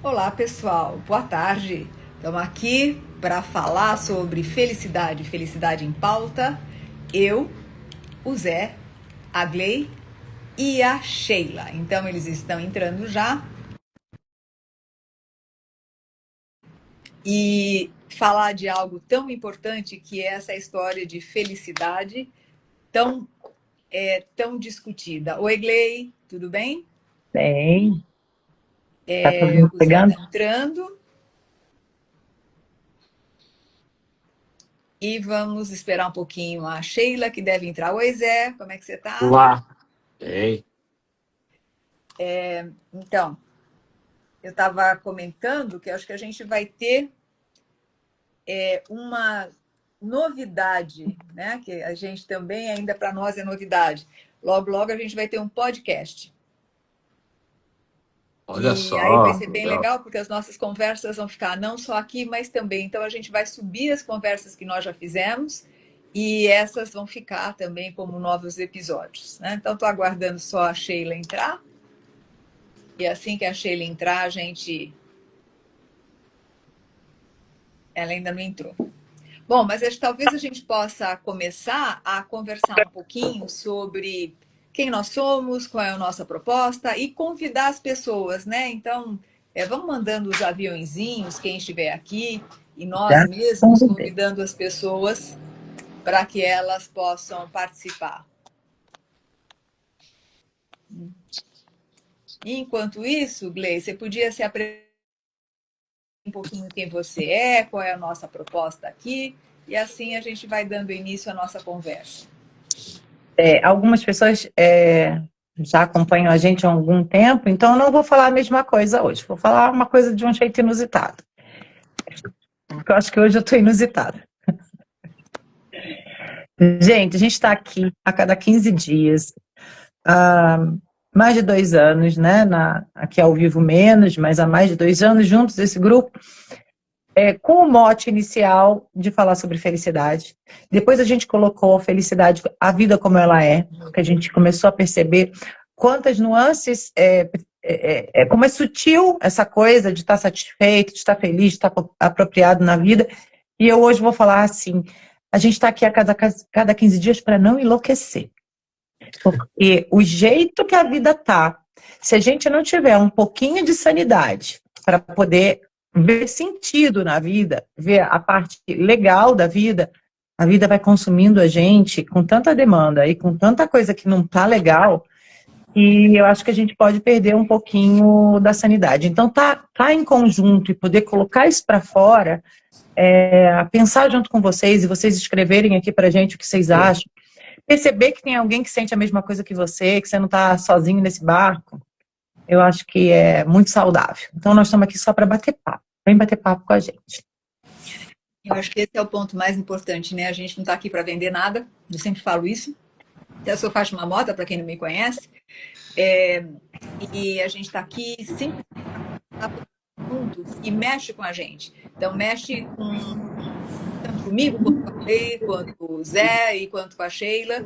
Olá pessoal, boa tarde. Estamos aqui para falar sobre felicidade, felicidade em pauta. Eu, o Zé, a Gley e a Sheila. Então eles estão entrando já. E falar de algo tão importante que é essa história de felicidade tão discutida. Oi Gley, tudo bem? Bem, tá todo mundo O Zé está pegando? entrando. E vamos esperar um pouquinho a Sheila, que deve entrar. Oi, Zé, como é que você está? Olá. Bem, Então, eu estava comentando que acho que a gente vai ter uma novidade, né? Que a gente também, ainda para nós, é novidade. Logo, logo a gente vai ter um podcast. olha E aí vai só, ser bem legal. legal, porque as nossas conversas vão ficar não só aqui, mas também. Então, a gente vai subir as conversas que nós já fizemos e essas vão ficar também como novos episódios, né? Então, estou aguardando só a Sheila entrar. E assim que a Sheila entrar, a gente. Ela ainda não entrou. Bom, mas acho que talvez a gente possa começar a conversar um pouquinho sobre quem nós somos, qual é a nossa proposta e convidar as pessoas, né? Então, vamos mandando os aviãozinhos, quem estiver aqui, e nós Já mesmos convidei. convidando as pessoas para que elas possam participar. E enquanto isso, Gleice, você podia se apresentar um pouquinho quem você é, qual é a nossa proposta aqui, e assim a gente vai dando início à nossa conversa. Algumas pessoas já acompanham a gente há algum tempo, então eu não vou falar a mesma coisa hoje. Vou falar uma coisa de um jeito inusitado. Porque eu acho que hoje eu estou inusitada. Gente, a gente está aqui a cada 15 dias, há mais de 2 anos, né? Aqui ao vivo menos, mas há mais de 2 anos juntos, esse grupo. Com o mote inicial de falar sobre felicidade. Depois a gente colocou a felicidade, a vida como ela é, porque a gente começou a perceber quantas nuances, como é sutil essa coisa de estar satisfeito, de estar feliz, de estar apropriado na vida. E eu hoje vou falar assim, a gente está aqui a cada 15 dias para não enlouquecer. Porque o jeito que a vida tá, se a gente não tiver um pouquinho de sanidade para poder ver sentido na vida, ver a parte legal da vida, a vida vai consumindo a gente com tanta demanda e com tanta coisa que não tá legal, e eu acho que a gente pode perder um pouquinho da sanidade. Então, tá em conjunto e poder colocar isso para fora, pensar junto com vocês e vocês escreverem aqui pra gente o que vocês acham, perceber que tem alguém que sente a mesma coisa que você não está sozinho nesse barco, eu acho que é muito saudável. Então, nós estamos aqui só para bater papo. Vem bater papo com a gente. Eu acho que esse é o ponto mais importante, né? A gente não está aqui para vender nada, eu sempre falo isso. Eu sou Fátima Mota, para quem não me conhece, e a gente está aqui sempre junto e mexe com a gente. Então, mexe tanto comigo, quanto com a Lei, quanto com o Zé e quanto com a Sheila.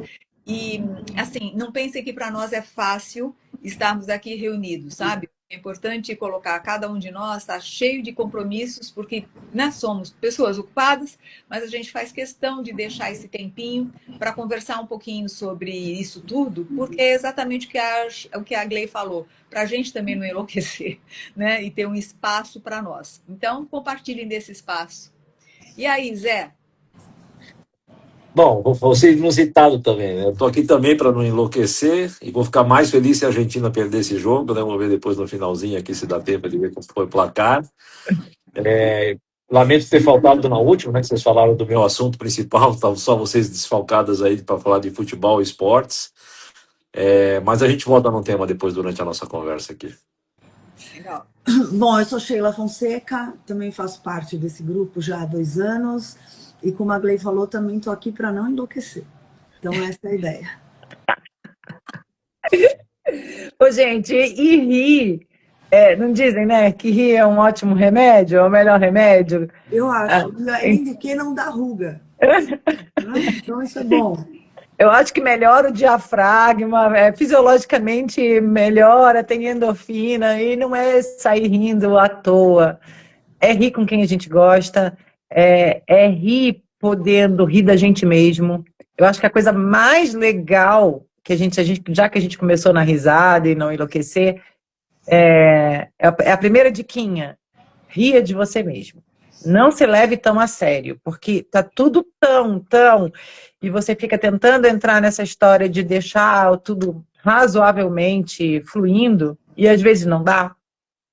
E, assim, não pensem que para nós é fácil estarmos aqui reunidos, sabe? É importante colocar, cada um de nós está cheio de compromissos, porque né, somos pessoas ocupadas, mas a gente faz questão de deixar esse tempinho para conversar um pouquinho sobre isso tudo, porque é exatamente o que a Gley falou, para a gente também não enlouquecer, né? E ter um espaço para nós. Então, compartilhem desse espaço. E aí, Zé? Bom, vou ser inusitado também, né? Eu tô aqui também para não enlouquecer e vou ficar mais feliz se a Argentina perder esse jogo, né? Vamos ver depois no finalzinho aqui se dá tempo de ver como foi o placar. Lamento ter faltado na última, né? Que vocês falaram do meu assunto principal, estavam só vocês desfalcadas aí para falar de futebol e esportes. Mas a gente volta no tema depois durante a nossa conversa aqui. Legal. Bom, eu sou Sheila Fonseca, também faço parte desse grupo já há 2 anos. E como a Gley falou, também estou aqui para não enlouquecer. Então, essa é a ideia. Ô, gente, e rir, não dizem, né, que rir é um ótimo remédio, é o melhor remédio? Eu Ah, acho. E além de que não dá ruga. Né? Então, isso é bom. Eu acho que melhora o diafragma, fisiologicamente melhora, tem endorfina, e não é sair rindo à toa. É rir com quem a gente gosta, é rir podendo rir da gente mesmo. Eu acho que a coisa mais legal que já que a gente começou na risada e não enlouquecer, é a primeira diquinha. Ria de você mesmo. Não se leve tão a sério, porque tá tudo tão, e você fica tentando entrar nessa história de deixar tudo razoavelmente fluindo, e às vezes não dá,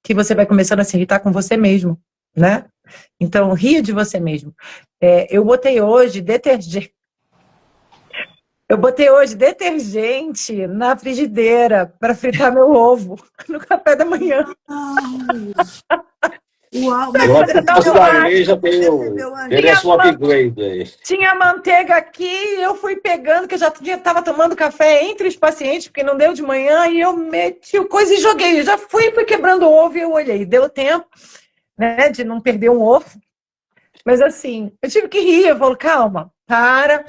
que você vai começando a se irritar com você mesmo, né? Então, ria de você mesmo. Eu botei hoje detergente na frigideira para fritar meu ovo no café da manhã. Ai, uau, mas Eu acho você que o nosso recebeu da antes? igreja Recebeu antes? merece um upgrade aí. Tinha manteiga aqui, eu fui pegando, que eu já estava tomando café entre os pacientes, porque não deu de manhã, e eu meti o coisa e joguei. Eu já fui quebrando o ovo e eu olhei. Deu tempo, né, de não perder um ovo. Mas assim, eu tive que rir. Eu falo, calma, para,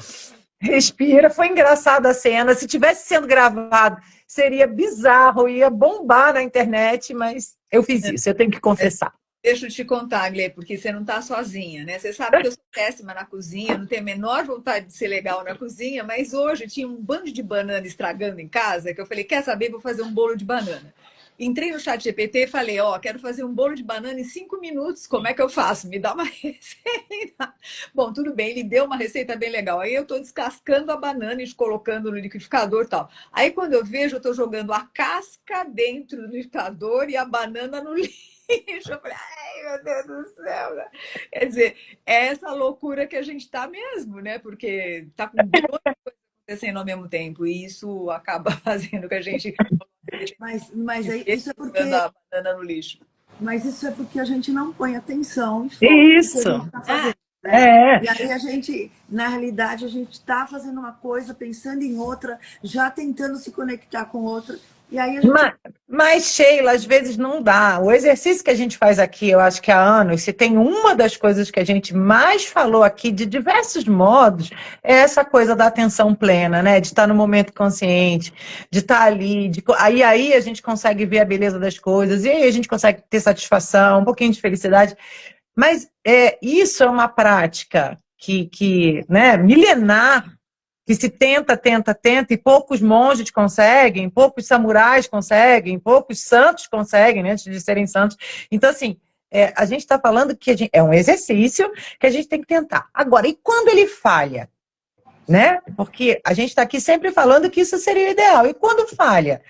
respira. Foi engraçada a cena. Se tivesse sendo gravado, seria bizarro, ia bombar na internet, mas eu fiz isso, eu tenho que confessar. Deixa eu te contar, Glê, porque você não está sozinha, né? Você sabe que eu sou péssima na cozinha, não tenho a menor vontade de ser legal na cozinha, mas hoje tinha um bando de banana estragando em casa, que eu falei, quer saber, vou fazer um bolo de banana. Entrei no chat GPT e falei, quero fazer um bolo de banana em 5 minutos, como é que eu faço? Me dá uma receita. Bom, tudo bem, ele deu uma receita bem legal. Aí eu estou descascando a banana e colocando no liquidificador e tal. Aí quando eu vejo, eu estou jogando a casca dentro do liquidificador e a banana no lixo. Eu falei, ai, meu Deus do céu. Né? Quer dizer, é essa loucura que a gente tá mesmo, né? Porque tá com um monte de coisa acontecendo ao mesmo tempo. E isso acaba fazendo que a gente Mas isso é jogando porque, a banana no lixo. mas isso é porque a gente não põe atenção e foco no que a Isso, gente está fazendo, né? é. E aí a gente, na realidade, a gente está fazendo uma coisa, pensando em outra, já tentando se conectar com outra. E aí a gente Mas, Sheila, às vezes não dá. O exercício que a gente faz aqui, eu acho que há anos, se tem uma das coisas que a gente mais falou aqui, de diversos modos, é essa coisa da atenção plena, né? De estar no momento consciente, de estar ali. Aí a gente consegue ver a beleza das coisas, e aí a gente consegue ter satisfação, um pouquinho de felicidade. Mas isso é uma prática né, milenar, que se tenta, e poucos monges conseguem, poucos samurais conseguem, poucos santos conseguem, né, antes de serem santos. Então, assim, a gente está falando que é um exercício que a gente tem que tentar. Agora, e quando ele falha? Né? Porque a gente está aqui sempre falando que isso seria o ideal. E quando falha?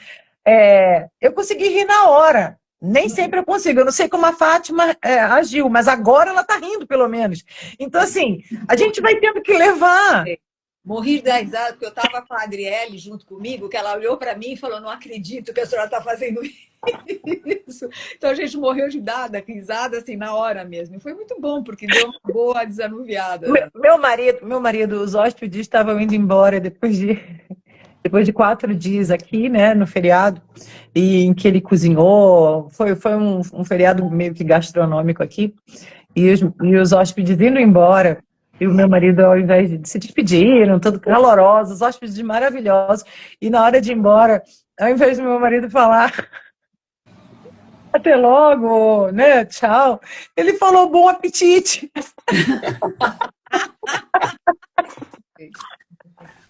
Eu consegui rir na hora. Nem sempre eu consigo. Eu não sei como a Fátima agiu, mas agora ela está rindo, pelo menos. Então, assim, a gente vai tendo que levar. Morri de dar risada, porque eu estava com a Adriele junto comigo, que ela olhou para mim e falou, não acredito que a senhora está fazendo isso. Então a gente morreu de dar risada assim na hora mesmo. E foi muito bom, porque deu uma boa desanuviada. Meu marido, os hóspedes estavam indo embora depois de 4 dias aqui, né, no feriado, e em que ele cozinhou. Foi um feriado meio que gastronômico aqui, e os hóspedes indo embora. E o meu marido, ao invés de se despediram, todos calorosos, hóspedes maravilhosos. E na hora de ir embora, ao invés do meu marido falar até logo, né, tchau, ele falou bom apetite.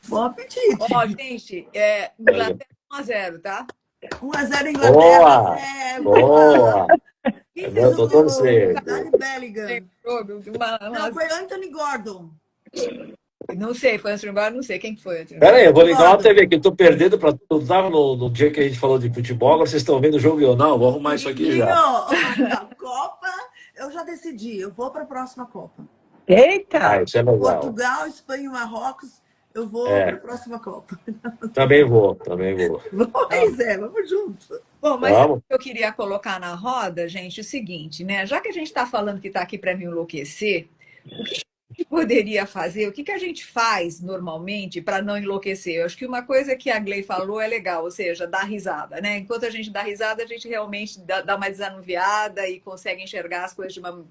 bom apetite. Gente, Inglaterra 1-0, tá? 1-0 Inglaterra. Boa! Quem Eu fez tô o torcendo. Dani Bellingham? Não, foi Anthony Gordon. Não sei, foi Anthony Gordon, não sei quem foi. Pera aí, eu vou ligar uma TV que eu tô perdendo para tudo. Eu tava no dia que a gente falou de futebol, agora vocês estão vendo o jogo e eu não, vou arrumar isso aqui já. A Copa, eu já decidi, eu vou para a próxima Copa. Eita! Isso é legal. Portugal, Espanha e Marrocos, eu vou para a próxima Copa. Também vou. Pois vamos juntos. Bom, mas o que eu queria colocar na roda, gente, é o seguinte, né? Já que a gente está falando que está aqui para me enlouquecer, o que a gente poderia fazer? O que a gente faz normalmente para não enlouquecer? Eu acho que uma coisa que a Glei falou é legal, ou seja, dar risada, né? Enquanto a gente dá risada, a gente realmente dá uma desanuviada e consegue enxergar as coisas de uma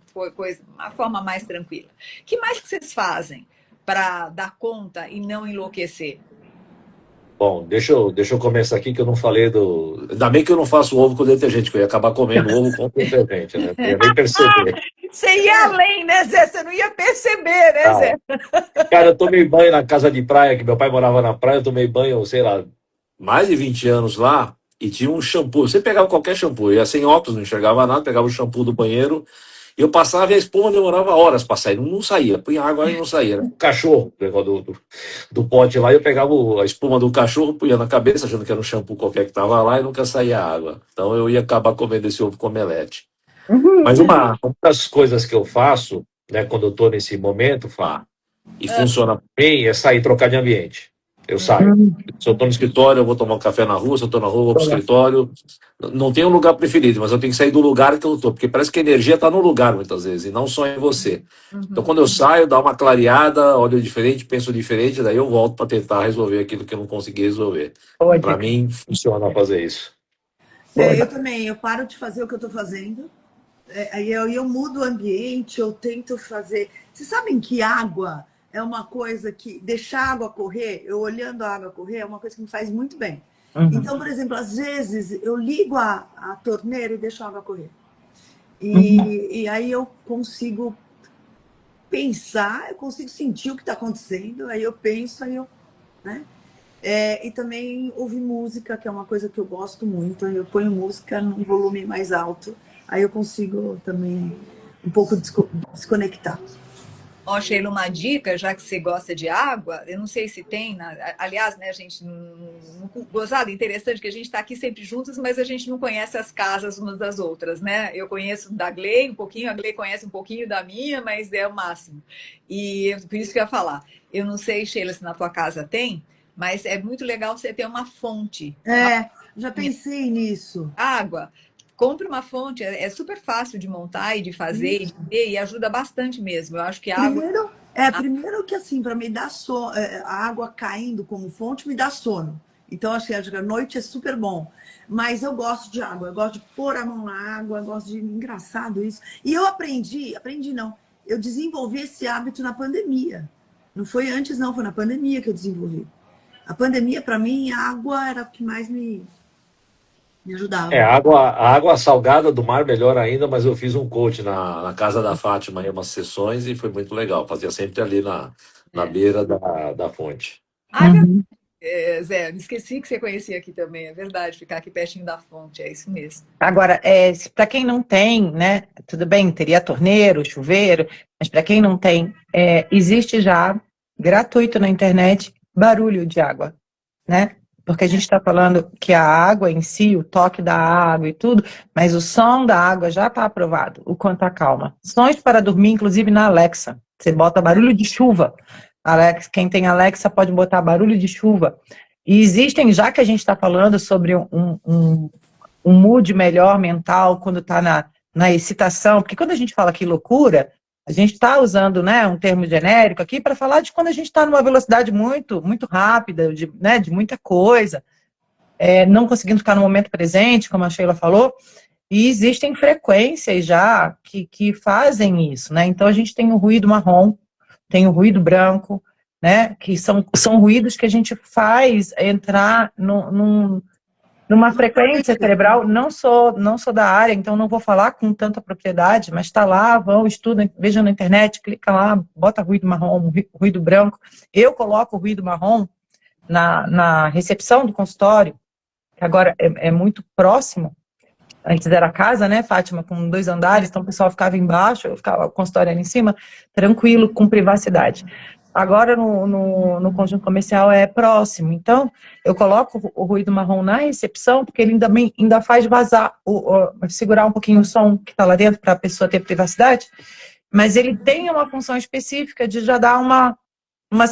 forma mais tranquila. O que mais que vocês fazem para dar conta e não enlouquecer? Bom, deixa eu começar aqui que eu não falei do. Ainda bem que eu não faço ovo com detergente, que eu ia acabar comendo ovo com detergente, né? Eu ia nem perceber. Você ia além, né, Zé? Você não ia perceber, né, Ah, Zé? cara, eu tomei banho na casa de praia, que meu pai morava na praia, eu tomei banho, sei lá, mais de 20 anos lá, e tinha um shampoo. Você pegava qualquer shampoo, ia sem óculos, não enxergava nada, pegava o shampoo do banheiro, e eu passava e a espuma demorava horas para sair, não saía, punha água e não saía. Era um cachorro, o negócio do pote lá, e eu pegava a espuma do cachorro, punha na cabeça, achando que era um shampoo qualquer que estava lá, e nunca saía água. Então eu ia acabar comendo esse ovo com omelete. Mas uma das coisas que eu faço, né, quando eu estou nesse momento, Fá, e Ah, funciona bem, é sair trocar de ambiente. Eu saio. Se eu estou no escritório, eu vou tomar um café na rua. Se eu estou na rua, eu vou para o escritório. Não tenho um lugar preferido, mas eu tenho que sair do lugar que eu estou, porque parece que a energia está no lugar muitas vezes, e não só em você. Então, uhum. quando eu saio, dá uma clareada, olho diferente, penso diferente, daí eu volto para tentar resolver aquilo que eu não consegui resolver. Boa Para dica. mim, funciona fazer isso. Boa Eu dica. também, eu paro de fazer o que eu estou fazendo, aí eu mudo o ambiente, eu tento fazer. Vocês sabem que água é uma coisa que deixar a água correr, eu olhando a água correr, é uma coisa que me faz muito bem. Uhum. Então, por exemplo, às vezes eu ligo a torneira e deixo a água correr. Uhum. E aí eu consigo pensar, eu consigo sentir o que está acontecendo, aí eu penso, aí eu, né? E também ouvir música, que é uma coisa que eu gosto muito. Eu ponho música num volume mais alto, aí eu consigo também um pouco desconectar. Ó, Sheila, uma dica, já que você gosta de água, eu não sei se tem, aliás, né, a gente gozado, interessante que a gente está aqui sempre juntos, mas a gente não conhece as casas umas das outras, né? Eu conheço da Glei um pouquinho, a Glei conhece um pouquinho da minha, mas é o máximo. E por isso que eu ia falar. Eu não sei, Sheila, se na tua casa tem, mas é muito legal você ter uma fonte, uma Já pensei nisso. água. Compre uma fonte, é super fácil de montar e de fazer e Isso. de ter, e ajuda bastante mesmo. Eu acho que a água. Primeiro que assim, para me dar sono, a água caindo como fonte me dá sono. Então, acho que a noite é super bom. Mas eu gosto de água, eu gosto de pôr a mão na água, eu gosto de. Engraçado isso. E eu aprendi não, eu desenvolvi esse hábito na pandemia. Não foi antes, não, foi na pandemia que eu desenvolvi. A pandemia, para mim, a água era o que mais me ajudava. A água salgada do mar melhor ainda, mas eu fiz um coach na casa da Fátima em umas sessões e foi muito legal. Fazia sempre ali na É. beira da fonte. Ah, Uhum. Zé, me esqueci que você conhecia aqui também, é verdade, ficar aqui pertinho da fonte, é isso mesmo. Agora, para quem não tem, né? Tudo bem, teria torneiro, chuveiro, mas para quem não tem, existe já gratuito na internet barulho de água, né? Porque a gente está falando que a água em si, o toque da água e tudo, mas o som da água já está aprovado, o quanto acalma. Sons para dormir, inclusive na Alexa. Você bota barulho de chuva. Alexa, quem tem Alexa pode botar barulho de chuva. E existem, já que a gente está falando sobre um mood melhor mental quando está na excitação, porque quando a gente fala aqui loucura, a gente está usando, né, um termo genérico aqui para falar de quando a gente está numa velocidade muito, muito rápida, de muita coisa, não conseguindo ficar no momento presente, como a Sheila falou, e existem frequências já que fazem isso, né? Então a gente tem o ruído marrom, tem o ruído branco, né? Que são ruídos que a gente faz entrar numa frequência cerebral. Não sou da área, então não vou falar com tanta propriedade, mas está lá, vão, estudam, vejam na internet, clica lá, bota ruído marrom, ruído branco. Eu coloco o ruído marrom na recepção do consultório, que agora é muito próximo. Antes era casa, né, Fátima, com 2 andares, então o pessoal ficava embaixo, eu ficava, o consultório ali em cima, tranquilo, com privacidade. Agora no conjunto comercial é próximo, então eu coloco o ruído marrom na recepção, porque ele ainda faz vazar, segurar um pouquinho o som que está lá dentro para a pessoa ter privacidade, mas ele tem uma função específica de já dar uma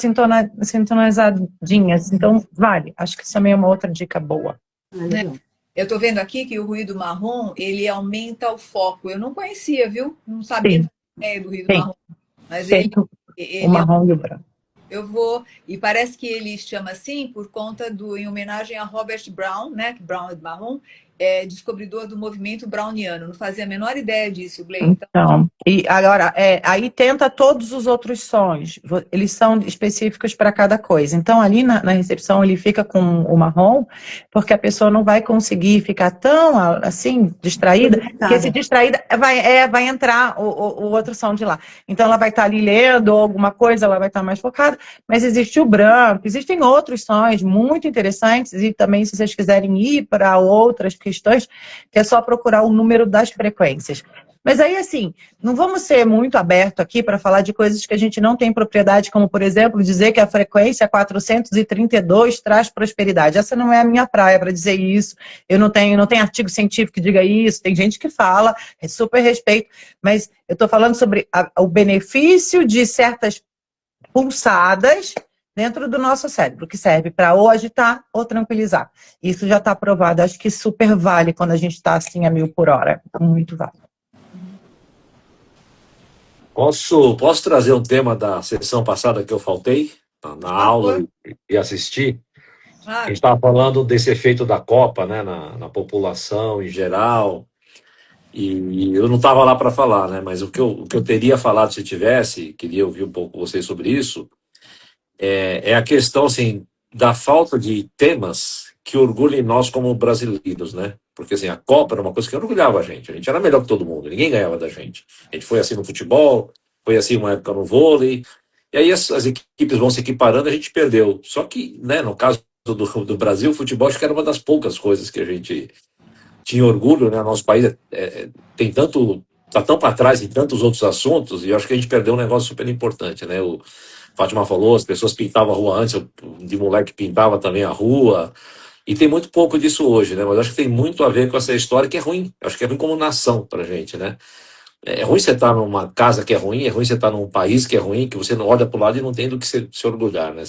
sintonizadinha, então vale. Acho que isso também é uma outra dica boa. Né? Eu estou vendo aqui que o ruído marrom, ele aumenta o foco. Eu não conhecia, viu? Não sabia do ruído marrom. Mas Tem o marrom e o branco. Eu vou... E parece que ele chama assim por conta em homenagem a Robert Brown, né? Que Brown é marrom. descobridor do movimento browniano. Não fazia a menor ideia disso, Gleiton. Então, e agora, aí tenta todos os outros sons, eles são específicos para cada coisa. Então, ali na recepção, ele fica com o marrom, porque a pessoa não vai conseguir ficar tão, assim, distraída, porque se distraída, vai entrar o outro som de lá. Então, ela vai estar ali lendo ou alguma coisa, ela vai estar mais focada, mas existe o branco, existem outros sons muito interessantes, e também, se vocês quiserem ir para outras questões, que é só procurar o número das frequências. Mas aí, assim, não vamos ser muito abertos aqui para falar de coisas que a gente não tem propriedade, como, por exemplo, dizer que a frequência 432 traz prosperidade. Essa não é a minha praia para dizer isso. Eu não tenho artigo científico que diga isso. Tem gente que fala, é super respeito. Mas eu estou falando sobre o benefício de certas pulsadas dentro do nosso cérebro, que serve para ou agitar ou tranquilizar. Isso já está provado. Acho que super vale quando a gente está assim a 1000 por hora. Muito vale. Posso trazer um tema da sessão passada que eu faltei na aula e assistir? A gente estava falando desse efeito da Copa, né, na população em geral, e eu não estava lá para falar, né, mas o que eu teria falado se tivesse, queria ouvir um pouco vocês sobre isso, é a questão, assim, da falta de temas que orgulhem nós como brasileiros, né? Porque, assim, a Copa era uma coisa que orgulhava a gente era melhor que todo mundo, ninguém ganhava da gente. A gente foi assim no futebol, foi assim uma época no vôlei, e aí as equipes vão se equiparando, a gente perdeu. Só que, né, no caso do Brasil, o futebol acho que era uma das poucas coisas que a gente tinha orgulho, né? Nosso país tem tanto, tá tão para trás em tantos outros assuntos, e eu acho que a gente perdeu um negócio super importante, né? O Fátima falou, as pessoas pintavam a rua antes, eu, de moleque pintava também a rua, e tem muito pouco disso hoje, né? Mas acho que tem muito a ver com essa história que é ruim. Acho que é ruim como nação pra gente, né? É ruim você estar numa casa que é ruim você estar num país que é ruim, que você não olha pro lado e não tem do que se orgulhar, né?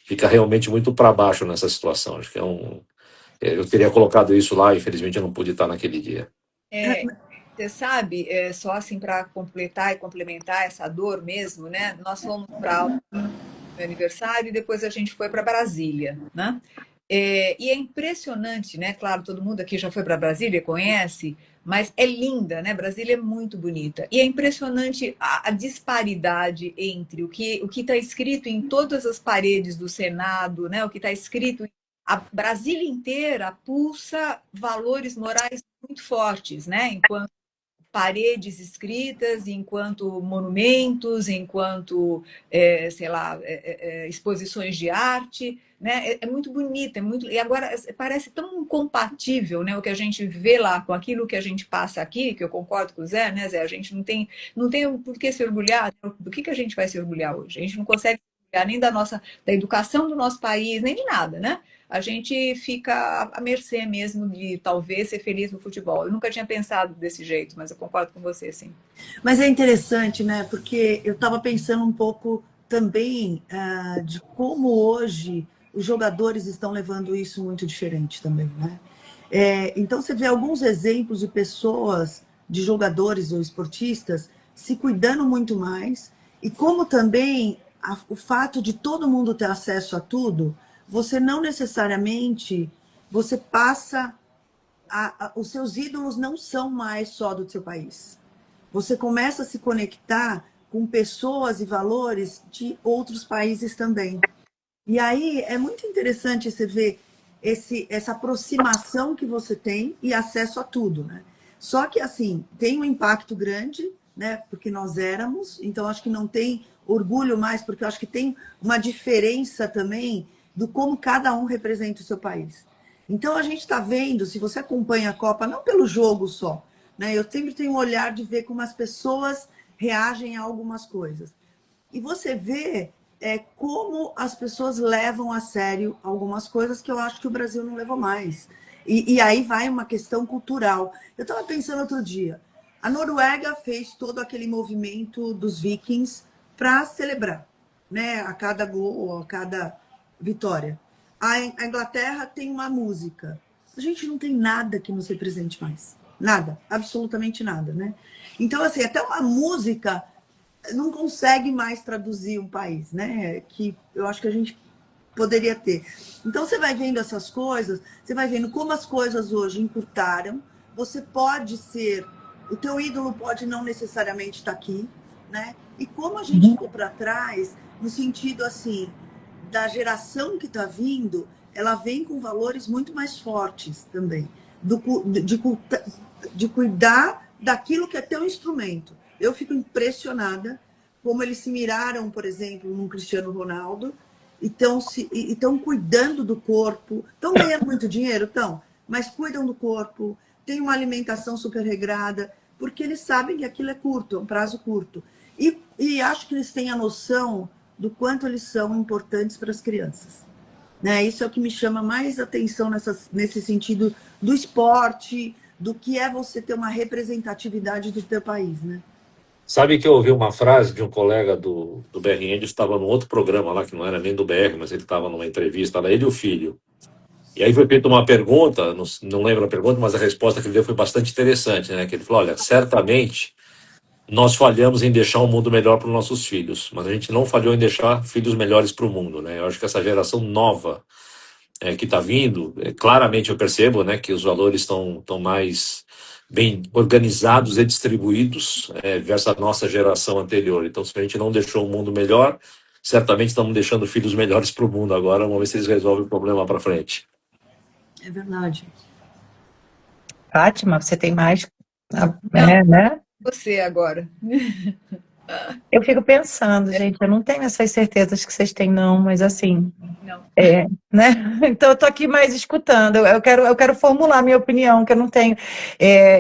Fica realmente muito para baixo nessa situação. Acho que eu teria colocado isso lá, infelizmente eu não pude estar naquele dia. Você sabe, só assim para completar e complementar essa dor mesmo, né? Nós fomos para o meu aniversário e depois a gente foi para Brasília, né? E é impressionante, né? Claro, todo mundo aqui já foi para Brasília, conhece, mas é linda, né? Brasília é muito bonita. E é impressionante a disparidade entre o que está escrito em todas as paredes do Senado, né? O que está escrito. A Brasília inteira pulsa valores morais muito fortes, né? Enquanto paredes escritas, enquanto monumentos, enquanto, sei lá, exposições de arte, né? É muito bonita, e agora parece tão incompatível, né? O que a gente vê lá com aquilo que a gente passa aqui, que eu concordo com o Zé, né, Zé? A gente não tem por que se orgulhar. Do que a gente vai se orgulhar hoje? A gente não consegue se orgulhar nem da educação do nosso país, nem de nada, né? A gente fica à mercê mesmo de talvez ser feliz no futebol. Eu nunca tinha pensado desse jeito, mas eu concordo com você, sim. Mas é interessante, né? Porque eu estava pensando um pouco também de como hoje os jogadores estão levando isso muito diferente também, né? Então você vê alguns exemplos de pessoas, de jogadores ou esportistas, se cuidando muito mais, e como também o fato de todo mundo ter acesso a tudo, você não necessariamente, você passa, os seus ídolos não são mais só do seu país. Você começa a se conectar com pessoas e valores de outros países também. E aí é muito interessante você ver essa aproximação que você tem e acesso a tudo, né? Só que, assim, tem um impacto grande, né? Porque nós éramos, então acho que não tem orgulho mais, porque eu acho que tem uma diferença também do como cada um representa o seu país. Então a gente está vendo, se você acompanha a Copa, não pelo jogo só, né? Eu sempre tenho um olhar de ver como as pessoas reagem a algumas coisas. E você vê como as pessoas levam a sério algumas coisas que eu acho que o Brasil não levou mais. E aí vai uma questão cultural. Eu estava pensando outro dia, a Noruega fez todo aquele movimento dos vikings para celebrar, né? A cada gol, a cada vitória. A Inglaterra tem uma música. A gente não tem nada que nos represente mais. Nada, absolutamente nada, né? Então, assim, até uma música não consegue mais traduzir um país, né? Que eu acho que a gente poderia ter. Então você vai vendo essas coisas, você vai vendo como as coisas hoje encurtaram. Você pode ser, o teu ídolo pode não necessariamente estar aqui, né? E como a gente ficou para trás, no sentido assim, da geração que está vindo, ela vem com valores muito mais fortes também, de cuidar daquilo que é teu instrumento. Eu fico impressionada como eles se miraram, por exemplo, num Cristiano Ronaldo, e estão cuidando do corpo, estão ganhando muito dinheiro, mas cuidam do corpo, têm uma alimentação super regrada, porque eles sabem que aquilo é curto, é um prazo curto. E acho que eles têm a noção do quanto eles são importantes para as crianças. Né? Isso é o que me chama mais atenção nesse sentido do esporte, do que é você ter uma representatividade do teu país, né? Sabe que eu ouvi uma frase de um colega do BRN, ele estava num outro programa lá, que não era nem do BR, mas ele estava numa entrevista lá, ele e o filho. E aí foi feita uma pergunta, não lembro a pergunta, mas a resposta que ele deu foi bastante interessante, né? Que ele falou, olha, certamente nós falhamos em deixar um mundo melhor para os nossos filhos, mas a gente não falhou em deixar filhos melhores para o mundo, né? Eu acho que essa geração nova que está vindo, claramente eu percebo, né, que os valores estão mais bem organizados e distribuídos versus a nossa geração anterior. Então, se a gente não deixou o mundo melhor, certamente estamos deixando filhos melhores para o mundo agora. Vamos ver se eles resolvem o problema para frente. É verdade. Fátima, você tem mais, né? Você agora. Eu fico pensando, gente, eu não tenho essas certezas que vocês têm, não, mas assim, Não. né? Então eu tô aqui mais escutando, eu quero formular minha opinião, que eu não tenho.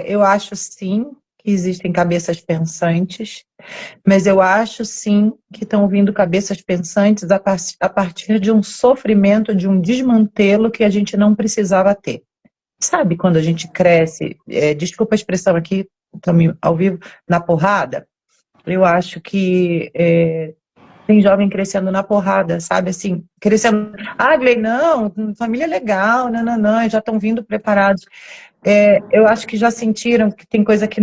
Eu acho, sim, que existem cabeças pensantes, mas eu acho, sim, que estão vindo cabeças pensantes a partir de um sofrimento, de um desmantelo que a gente não precisava ter. Sabe quando a gente cresce, desculpa a expressão aqui, estamos ao vivo, na porrada? Eu acho que tem jovem crescendo na porrada, sabe? Assim, crescendo. Ah, Glei, não, família legal, não, já estão vindo preparados. Eu acho que já sentiram que tem coisa que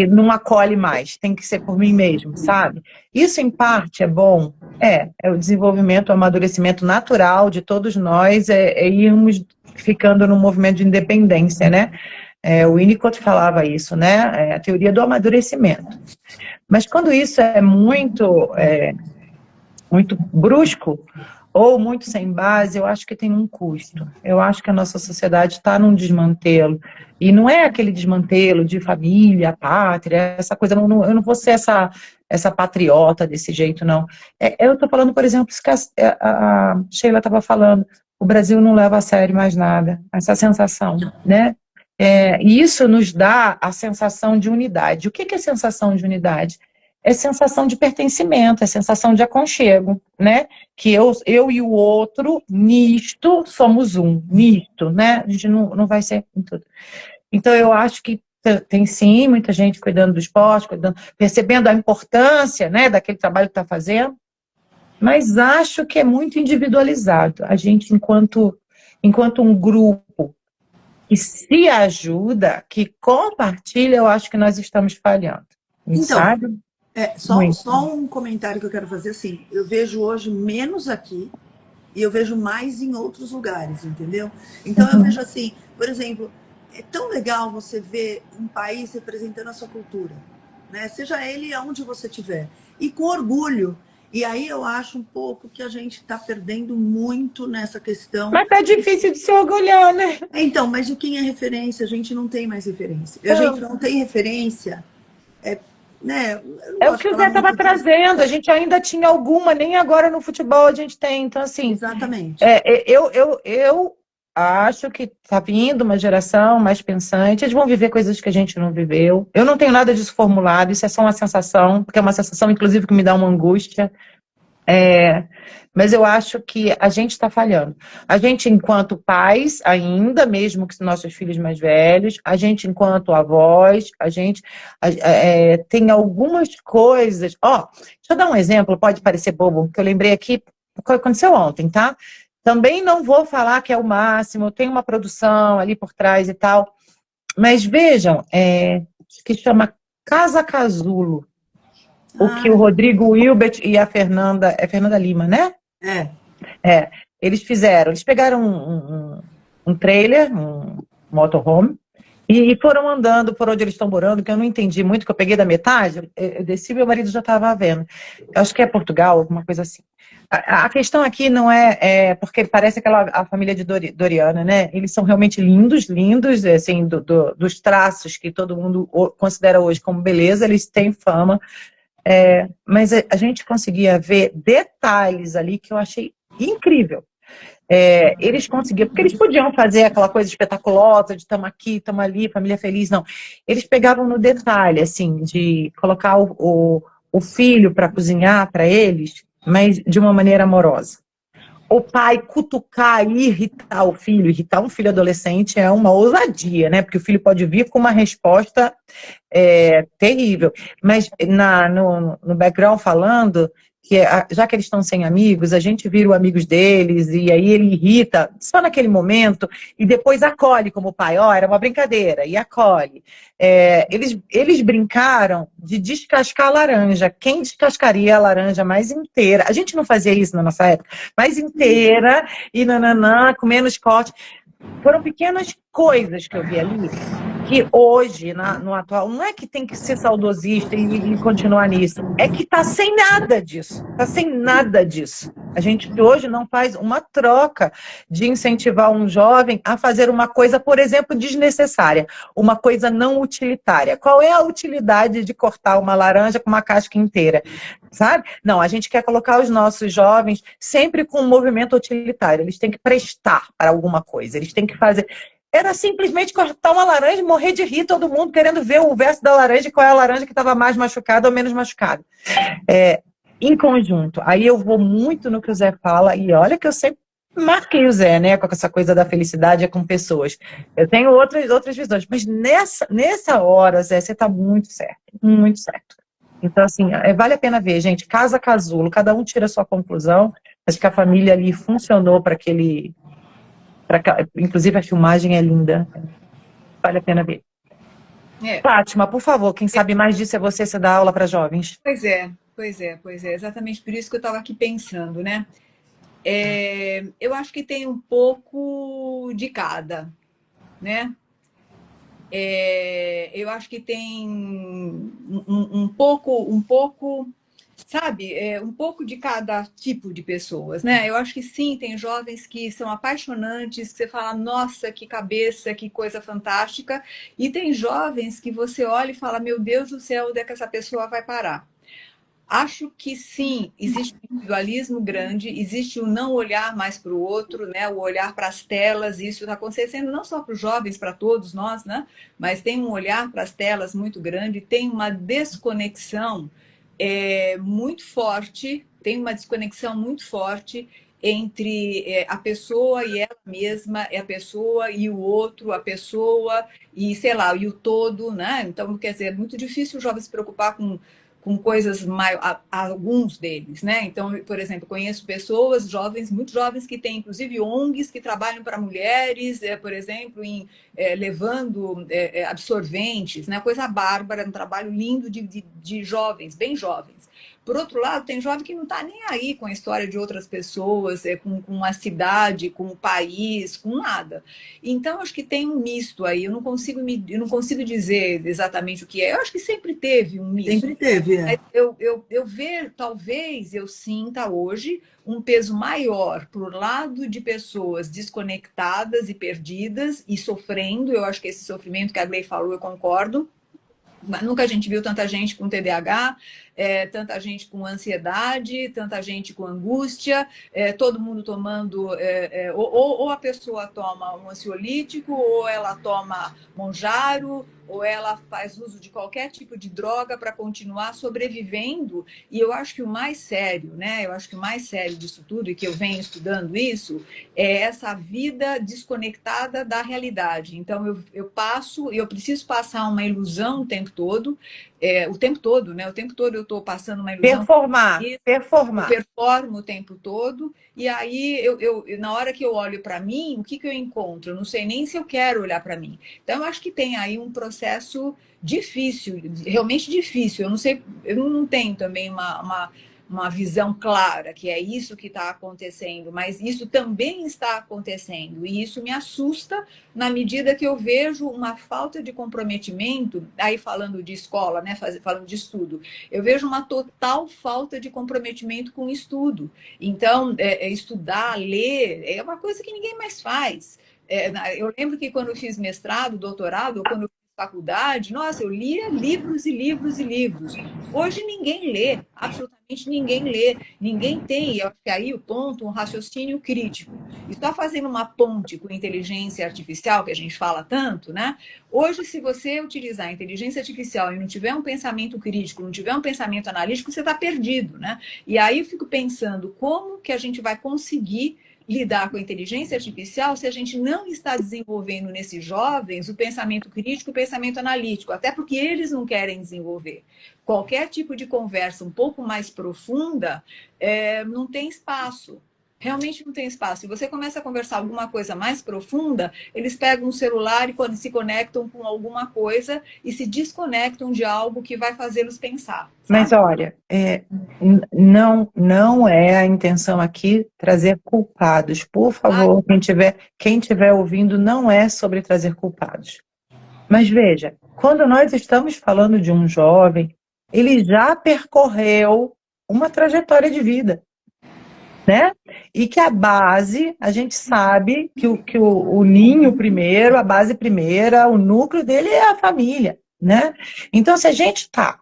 não acolhe mais, tem que ser por mim mesmo, sabe? Isso, em parte, é bom. É o desenvolvimento, o amadurecimento natural de todos nós, irmos ficando num movimento de independência, né? O Winnicott falava isso, né? A teoria do amadurecimento. Mas quando isso é muito brusco ou muito sem base, eu acho que tem um custo. Eu acho que a nossa sociedade está num desmantelo. E não é aquele desmantelo de família, pátria, essa coisa. Eu não vou ser essa patriota desse jeito, não. Eu estou falando, por exemplo, isso que a Sheila estava falando. O Brasil não leva a sério mais nada. Essa sensação, né? E isso nos dá a sensação de unidade. O que é sensação de unidade? É sensação de pertencimento, é sensação de aconchego, né? Que eu e o outro, nisto, somos um, nisto, né? A gente não vai ser em tudo. Então, eu acho que tem sim muita gente cuidando do esporte, percebendo a importância, né, daquele trabalho que está fazendo, mas acho que é muito individualizado. A gente, enquanto um grupo que se ajuda, que compartilha, eu acho que nós estamos falhando. Então, sabe? Só um comentário que eu quero fazer, assim, eu vejo hoje menos aqui e eu vejo mais em outros lugares, entendeu? Então eu vejo assim, por exemplo, é tão legal você ver um país representando a sua cultura, né? Seja ele aonde você estiver, e com orgulho. E aí eu acho um pouco que a gente está perdendo muito nessa questão. Mas tá difícil de se orgulhar, né? Então, mas de quem é referência? A gente não tem mais referência. A gente não tem referência, né? É o que o Zé estava trazendo. A gente ainda tinha alguma, nem agora no futebol a gente tem. Então, assim. Exatamente. Eu acho que está vindo uma geração mais pensante. Eles vão viver coisas que a gente não viveu. Eu não tenho nada disso formulado. Isso é só uma sensação, porque é uma sensação, inclusive, que me dá uma angústia. Mas eu acho que a gente está falhando. A gente, enquanto pais, ainda, mesmo que nossos filhos mais velhos, a gente, enquanto avós, a gente tem algumas coisas. Deixa eu dar um exemplo, pode parecer bobo, que eu lembrei aqui, que aconteceu ontem, tá? Também não vou falar que é o máximo, tem uma produção ali por trás e tal, mas vejam, que chama Casa Casulo. O que o Rodrigo Hilbert e a Fernanda Lima, né? Eles pegaram um trailer, um motorhome, e foram andando por onde eles estão morando, que eu não entendi muito, que eu peguei da metade, eu desci e meu marido já estava vendo. Eu acho que é Portugal, alguma coisa assim. A questão aqui não porque parece a família de Doriana, né? Eles são realmente lindos, lindos, assim, dos traços que todo mundo considera hoje como beleza, eles têm fama, mas a gente conseguia ver detalhes ali que eu achei incrível. Eles conseguiam, porque eles podiam fazer aquela coisa espetaculosa de estamos aqui, estamos ali, família feliz, não. Eles pegavam no detalhe, assim, de colocar o filho para cozinhar para eles, mas de uma maneira amorosa. O pai cutucar e irritar o filho, irritar um filho adolescente é uma ousadia, né? Porque o filho pode vir com uma resposta terrível. Mas no background falando, que já que eles estão sem amigos, a gente vira os amigos deles, e aí ele irrita só naquele momento, e depois acolhe como pai. Era uma brincadeira, e acolhe. Eles brincaram de descascar a laranja. Quem descascaria a laranja mais inteira? A gente não fazia isso na nossa época, mais inteira, e nananã, com menos corte. Foram pequenas coisas que eu vi ali, que hoje, no atual, não é que tem que ser saudosista e continuar nisso, é que está sem nada disso, está sem nada disso. A gente hoje não faz uma troca de incentivar um jovem a fazer uma coisa, por exemplo, desnecessária, uma coisa não utilitária. Qual é a utilidade de cortar uma laranja com uma casca inteira? Sabe? Não, a gente quer colocar os nossos jovens sempre com um movimento utilitário, eles têm que prestar para alguma coisa, eles têm que fazer... Era simplesmente cortar uma laranja e morrer de rir, todo mundo querendo ver o verso da laranja e qual é a laranja que estava mais machucada ou menos machucada. Em conjunto. Aí eu vou muito no que o Zé fala, e olha que eu sempre marquei o Zé, né, com essa coisa da felicidade com pessoas. Eu tenho outras visões, mas nessa hora, Zé, você está muito certo, muito certo. Então, assim, vale a pena ver, gente, casa casulo, cada um tira a sua conclusão, acho que a família ali funcionou para aquele... Inclusive a filmagem é linda, vale a pena ver. Fátima, por favor, quem sabe mais disso é você dá aula para jovens. Pois é, exatamente por isso que eu estava aqui pensando, né? Eu acho que tem um pouco de cada, né? Eu acho que tem um pouco, sabe, um pouco de cada tipo de pessoas, né? Eu acho que sim, tem jovens que são apaixonantes, que você fala, nossa, que cabeça, que coisa fantástica, e tem jovens que você olha e fala, meu Deus do céu, onde é que essa pessoa vai parar? Acho que sim, existe um individualismo grande, existe o não olhar mais para o outro, né? O olhar para as telas, isso está acontecendo não só para os jovens, para todos nós, né? Mas tem um olhar para as telas muito grande, tem uma desconexão muito forte, entre a pessoa e ela mesma, a pessoa e o outro, a pessoa e, sei lá, e o todo, né? Então, quer dizer, é muito difícil o jovem se preocupar com coisas alguns deles, né? Então, por exemplo, conheço pessoas jovens, muito jovens, que têm, inclusive, ONGs que trabalham para mulheres, por exemplo, levando absorventes, né? Coisa bárbara, um trabalho lindo de jovens, bem jovens. Por outro lado, tem jovem que não está nem aí com a história de outras pessoas, com a cidade, com o país, com nada. Então, acho que tem um misto aí. Eu não consigo dizer exatamente o que é. Eu acho que sempre teve um misto. Sempre teve, Mas eu vejo, talvez eu sinta hoje um peso maior para o lado de pessoas desconectadas e perdidas e sofrendo. Eu acho que esse sofrimento que a Glei falou, eu concordo. Nunca a gente viu tanta gente com TDAH, tanta gente com ansiedade, tanta gente com angústia, todo mundo tomando... ou a pessoa toma um ansiolítico, ou ela toma Monjaro, ou ela faz uso de qualquer tipo de droga para continuar sobrevivendo. E eu acho que o mais sério, né? Eu acho que o mais sério disso tudo, e que eu venho estudando isso, é essa vida desconectada da realidade. Então, eu preciso passar uma ilusão o tempo todo, né? O tempo todo eu estou passando uma ilusão. Performar. Eu performo o tempo todo, e aí, na hora que eu olho para mim, o que eu encontro? Eu não sei nem se eu quero olhar para mim. Então, eu acho que tem aí um processo difícil, realmente difícil. Eu não sei, eu não tenho também uma visão clara, que é isso que está acontecendo, mas isso também está acontecendo, e isso me assusta na medida que eu vejo uma falta de comprometimento, aí falando de escola, né, falando de estudo, eu vejo uma total falta de comprometimento com o estudo. Então, estudar, ler, é uma coisa que ninguém mais faz. Eu lembro que quando eu fiz mestrado, doutorado, ou quando eu fiz faculdade, nossa, eu lia livros e livros e livros. Hoje ninguém lê, absolutamente ninguém lê, ninguém tem, eu acho que aí o ponto, um raciocínio crítico. Está fazendo uma ponte com a inteligência artificial, que a gente fala tanto, né? Hoje, se você utilizar a inteligência artificial e não tiver um pensamento crítico, não tiver um pensamento analítico, você está perdido, né? E aí eu fico pensando como que a gente vai conseguir lidar com a inteligência artificial se a gente não está desenvolvendo nesses jovens o pensamento crítico e o pensamento analítico, até porque eles não querem desenvolver. Qualquer tipo de conversa um pouco mais profunda não tem espaço. Realmente não tem espaço. Se você começa a conversar alguma coisa mais profunda, eles pegam um celular e quando se conectam com alguma coisa e se desconectam de algo que vai fazê-los pensar. Sabe? Mas olha, não é a intenção aqui trazer culpados. Por favor, quem tiver ouvindo, não é sobre trazer culpados. Mas veja, quando nós estamos falando de um jovem, ele já percorreu uma trajetória de vida. Né? E que a base, a gente sabe que o ninho primeiro, a base primeira, o núcleo dele é a família, né? Então, se a gente está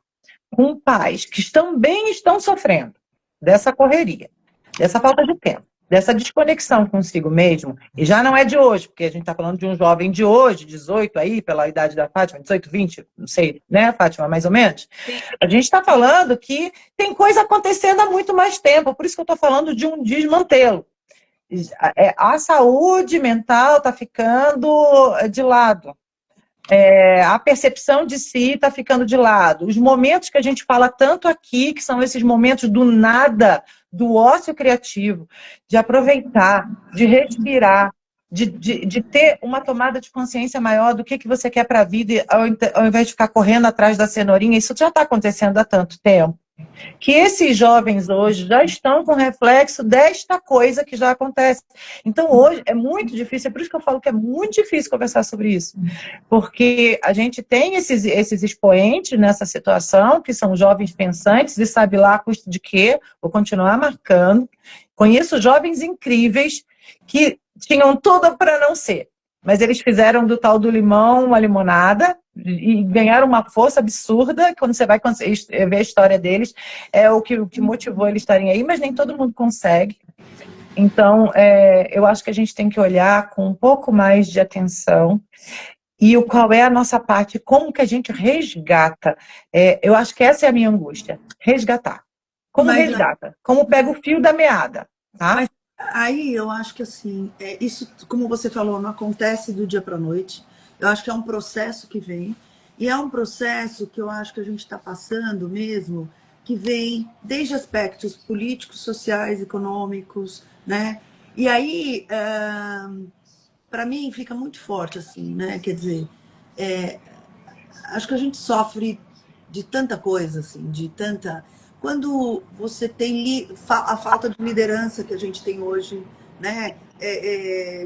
com pais que também estão sofrendo dessa correria, dessa falta de tempo, dessa desconexão consigo mesmo, e já não é de hoje, porque a gente está falando de um jovem de hoje, 18 aí, pela idade da Fátima, 18, 20, não sei, né, Fátima, mais ou menos? Sim. A gente está falando que tem coisa acontecendo há muito mais tempo, por isso que eu estou falando de um desmantelo. A saúde mental está ficando de lado. A percepção de si está ficando de lado. Os momentos que a gente fala tanto aqui, que são esses momentos do nada, do ócio criativo, de aproveitar, de respirar, de ter uma tomada de consciência maior do que você quer para a vida, ao invés de ficar correndo atrás da cenourinha. Isso já está acontecendo há tanto tempo. Que esses jovens hoje já estão com reflexo desta coisa que já acontece. Então, hoje é muito difícil, é por isso que eu falo que é muito difícil conversar sobre isso. Porque a gente tem esses expoentes nessa situação, que são jovens pensantes, e sabe lá a custo de quê? Vou continuar marcando. Conheço jovens incríveis que tinham tudo para não ser. Mas eles fizeram do tal do limão uma limonada e ganharam uma força absurda. Quando você vai ver a história deles, é o que motivou eles estarem aí, mas nem todo mundo consegue. Então, eu acho que a gente tem que olhar com um pouco mais de atenção. E qual é a nossa parte, como que a gente resgata. Eu acho que essa é a minha angústia, resgatar. Como resgata? Como pega o fio da meada, tá? Mas aí eu acho que assim, isso, como você falou, não acontece do dia para a noite. Eu acho que é um processo que vem, e é um processo que eu acho que a gente está passando mesmo, que vem desde aspectos políticos, sociais, econômicos, né? E aí, para mim, fica muito forte, assim, né? Quer dizer, acho que a gente sofre de tanta coisa, assim, de tanta... Quando você tem a falta de liderança que a gente tem hoje, né?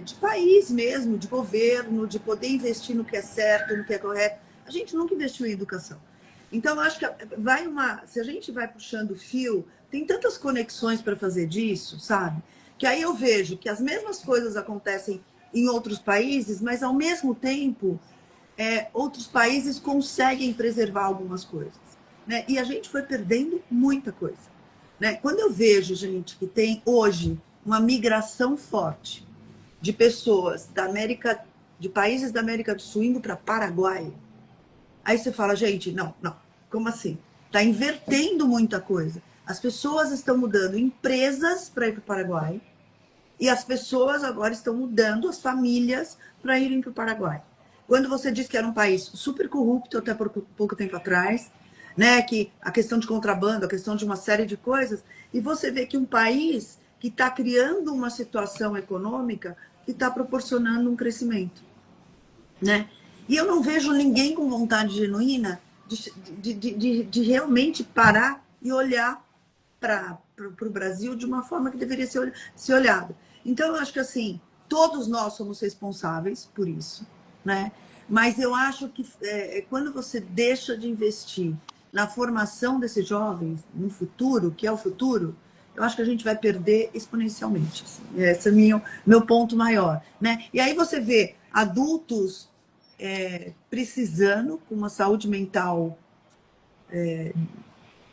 De país mesmo, de governo, de poder investir no que é certo, no que é correto. A gente nunca investiu em educação. Então, acho que se a gente vai puxando o fio, tem tantas conexões para fazer disso, sabe? Que aí eu vejo que as mesmas coisas acontecem em outros países, mas ao mesmo tempo, outros países conseguem preservar algumas coisas. Né? E a gente foi perdendo muita coisa. Né? Quando eu vejo, gente, que tem hoje uma migração forte de pessoas de países da América do Sul indo para Paraguai, aí você fala, gente, não, como assim? Está invertendo muita coisa. As pessoas estão mudando empresas para ir para o Paraguai e as pessoas agora estão mudando as famílias para irem para o Paraguai. Quando você diz que era um país super corrupto até por pouco tempo atrás, né, que a questão de contrabando, a questão de uma série de coisas, e você vê que um país que está criando uma situação econômica que está proporcionando um crescimento, né? E eu não vejo ninguém com vontade genuína de realmente parar e olhar para o Brasil de uma forma que deveria ser olhada. Então, eu acho que assim, todos nós somos responsáveis por isso, né? Mas eu acho que quando você deixa de investir na formação desses jovens, no futuro, que é o futuro, eu acho que a gente vai perder exponencialmente. Assim. Esse é meu ponto maior, né? E aí você vê adultos precisando, com uma saúde mental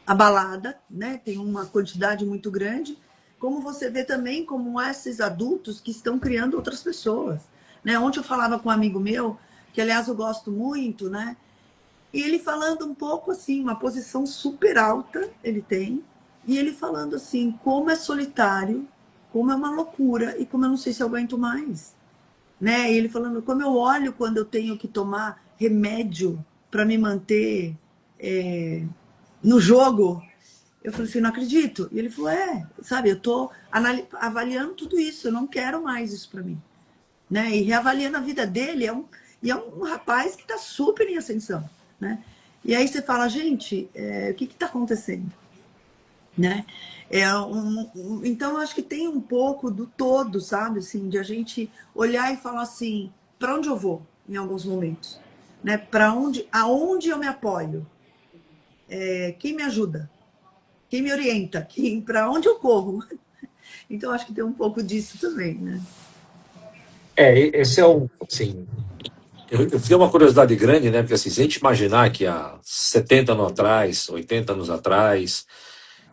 abalada, né? Tem uma quantidade muito grande, como você vê também como esses adultos que estão criando outras pessoas. Né? Ontem eu falava com um amigo meu, que aliás eu gosto muito, né? E ele falando um pouco assim, uma posição super alta ele tem, e ele falando assim, como é solitário, como é uma loucura, e como eu não sei se eu aguento mais. Né? E ele falando, como eu olho quando eu tenho que tomar remédio para me manter no jogo, eu falei assim, não acredito. E ele falou, sabe, eu estou avaliando tudo isso, eu não quero mais isso para mim. Né? E reavaliando a vida dele, é um rapaz que está super em ascensão. Né? E aí você fala, gente, o que está acontecendo? Né? Então, eu acho que tem um pouco do todo, sabe? Assim, de a gente olhar e falar assim, para onde eu vou em alguns momentos? Né? Aonde eu me apoio? Quem me ajuda? Quem me orienta? Para onde eu corro? Então, acho que tem um pouco disso também, né? Esse é um, assim, eu tenho uma curiosidade grande, né? Porque assim, se a gente imaginar que há 70 anos atrás, 80 anos atrás,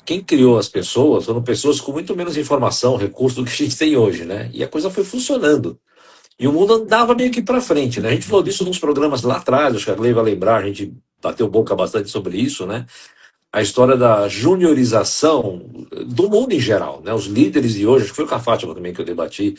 quem criou as pessoas foram pessoas com muito menos informação, recurso do que a gente tem hoje, né? E a coisa foi funcionando. E o mundo andava meio que para frente, né? A gente falou disso nos programas lá atrás, acho que a Glei vai lembrar, a gente bateu boca bastante sobre isso, né? A história da juniorização do mundo em geral, né? Os líderes de hoje, acho que foi com a Fátima também que eu debati,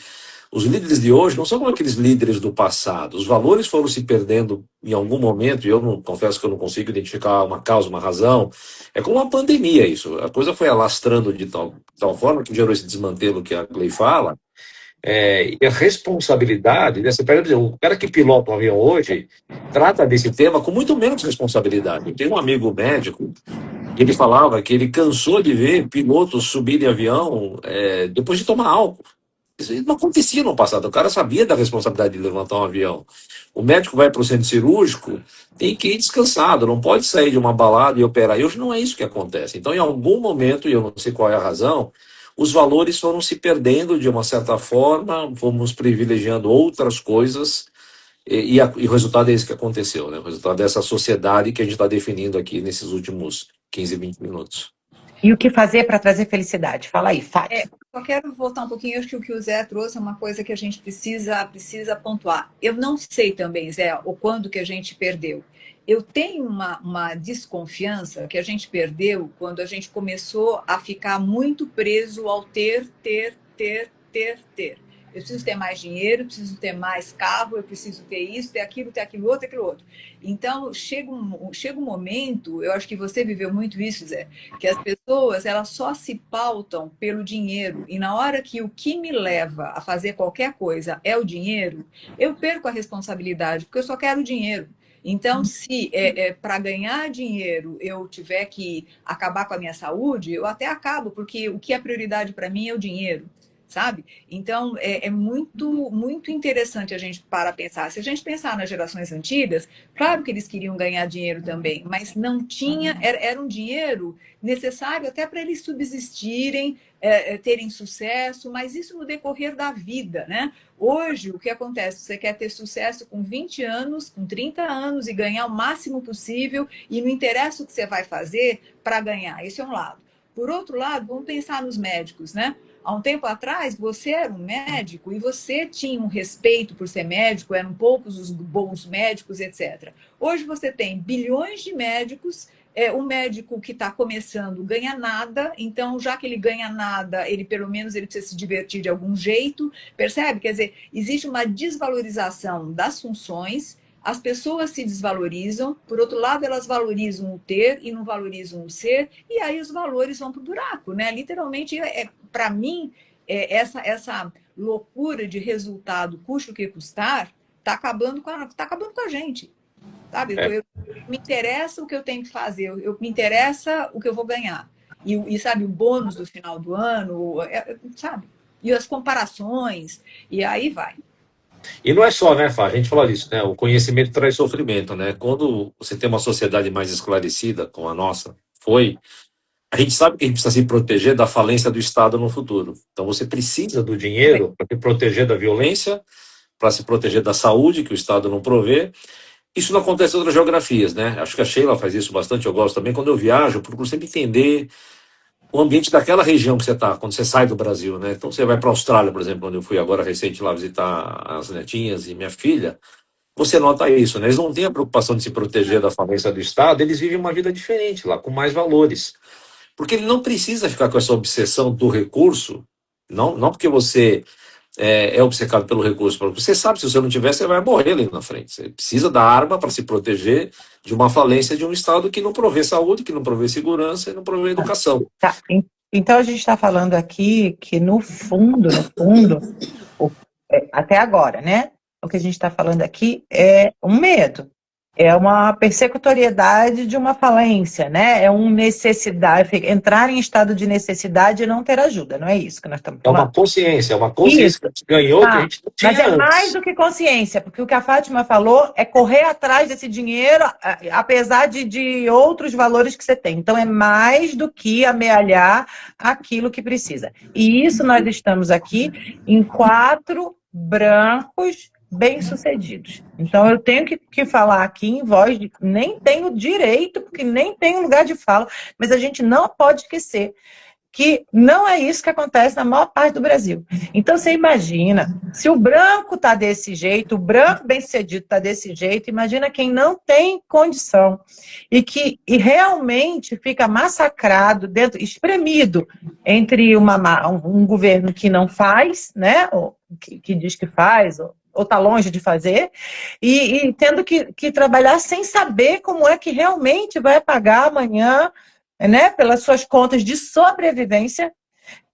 os líderes de hoje não são como aqueles líderes do passado. Os valores foram se perdendo em algum momento, e eu não, confesso que eu não consigo identificar uma causa, uma razão. É como uma pandemia isso. A coisa foi alastrando de tal forma que gerou esse desmantelo que a Glei fala. E a responsabilidade, né? Você pega, por exemplo, o cara que pilota um avião hoje trata desse tema com muito menos responsabilidade. Eu tenho um amigo médico e ele falava que ele cansou de ver pilotos subirem avião depois de tomar álcool. Isso não acontecia no passado. O cara sabia da responsabilidade de levantar um avião. O médico vai para o centro cirúrgico, tem que ir descansado, não pode sair de uma balada e operar. E hoje não é isso que acontece. Então, em algum momento, e eu não sei qual é a razão, os valores foram se perdendo de uma certa forma, fomos privilegiando outras coisas, e o resultado é esse que aconteceu, né? O resultado dessa sociedade que a gente está definindo aqui nesses últimos 15, 20 minutos. E o que fazer para trazer felicidade? Fala aí, Fátima. Só quero voltar um pouquinho, acho que o que o Zé trouxe é uma coisa que a gente precisa pontuar. Eu não sei também, Zé, o quando que a gente perdeu. Eu tenho uma desconfiança que a gente perdeu quando a gente começou a ficar muito preso ao ter. Eu preciso ter mais dinheiro, eu preciso ter mais carro, eu preciso ter isso, ter aquilo outro, aquilo outro. Então, chega um momento, eu acho que você viveu muito isso, Zé, que as pessoas elas só se pautam pelo dinheiro. E na hora que o que me leva a fazer qualquer coisa é o dinheiro, eu perco a responsabilidade, porque eu só quero o dinheiro. Então, se para ganhar dinheiro eu tiver que acabar com a minha saúde, eu até acabo, porque o que é prioridade para mim é o dinheiro. Sabe? Então, é muito interessante a gente parar a pensar. Se a gente pensar nas gerações antigas, claro que eles queriam ganhar dinheiro também, mas não tinha, era um dinheiro necessário até para eles subsistirem, terem sucesso, mas isso no decorrer da vida, né? Hoje, o que acontece? Você quer ter sucesso com 20 anos, com 30 anos e ganhar o máximo possível, e não interessa o que você vai fazer para ganhar. Esse é um lado. Por outro lado, vamos pensar nos médicos, né? Há um tempo atrás, você era um médico e você tinha um respeito por ser médico, eram poucos os bons médicos, etc. Hoje você tem bilhões de médicos, o médico que está começando ganha nada, então já que ele ganha nada, ele pelo menos ele precisa se divertir de algum jeito, percebe? Quer dizer, existe uma desvalorização das funções, as pessoas se desvalorizam, por outro lado, elas valorizam o ter e não valorizam o ser, e aí os valores vão para o buraco, né? Literalmente, para mim, essa loucura de resultado, custe o que custar, está acabando com a gente. Sabe? Me interessa o que eu tenho que fazer, me interessa o que eu vou ganhar. sabe, o bônus do final do ano, sabe? E as comparações, e aí vai. E não é só, né, Fá? A gente fala isso, né? O conhecimento traz sofrimento, né? Quando você tem uma sociedade mais esclarecida, como a nossa foi, a gente sabe que a gente precisa se proteger da falência do Estado no futuro. Então você precisa do dinheiro para se proteger da violência, para se proteger da saúde, que o Estado não provê. Isso não acontece em outras geografias, né? Acho que a Sheila faz isso bastante, eu gosto também. Quando eu viajo, eu procuro sempre entender o ambiente daquela região que você está, quando você sai do Brasil, né? Então você vai para a Austrália, por exemplo, onde eu fui agora recente lá visitar as netinhas e minha filha, você nota isso, né? Eles não têm a preocupação de se proteger da falência do Estado, eles vivem uma vida diferente lá, com mais valores. Porque ele não precisa ficar com essa obsessão do recurso, não porque você é obcecado pelo recurso, porque você sabe, se você não tiver, você vai morrer ali na frente. Você precisa da arma para se proteger de uma falência de um Estado que não provê saúde, que não provê segurança e não provê educação. Tá. Então a gente está falando aqui que no fundo, até agora, né? O que a gente está falando aqui é um medo, é uma persecutoriedade de uma falência, né? É uma necessidade, entrar em estado de necessidade e não ter ajuda, não é isso que nós estamos É uma falando? consciência que a gente ganhou que a gente não tinha Mas é mais antes. do que consciência, porque o que a Fátima falou é correr atrás desse dinheiro, apesar de outros valores que você tem. Então é mais do que amealhar aquilo que precisa. E isso nós estamos aqui em 4 brancos bem-sucedidos. Então eu tenho que falar aqui em voz, nem tenho direito, porque nem tenho lugar de fala, mas a gente não pode esquecer que não é isso que acontece na maior parte do Brasil. Então você imagina, se o branco está desse jeito, o branco bem-sucedido está desse jeito, imagina quem não tem condição e realmente fica massacrado, espremido entre um governo que não faz, né, ou que diz que faz, ou está longe de fazer, e tendo que trabalhar sem saber como é que realmente vai pagar amanhã, né, pelas suas contas de sobrevivência,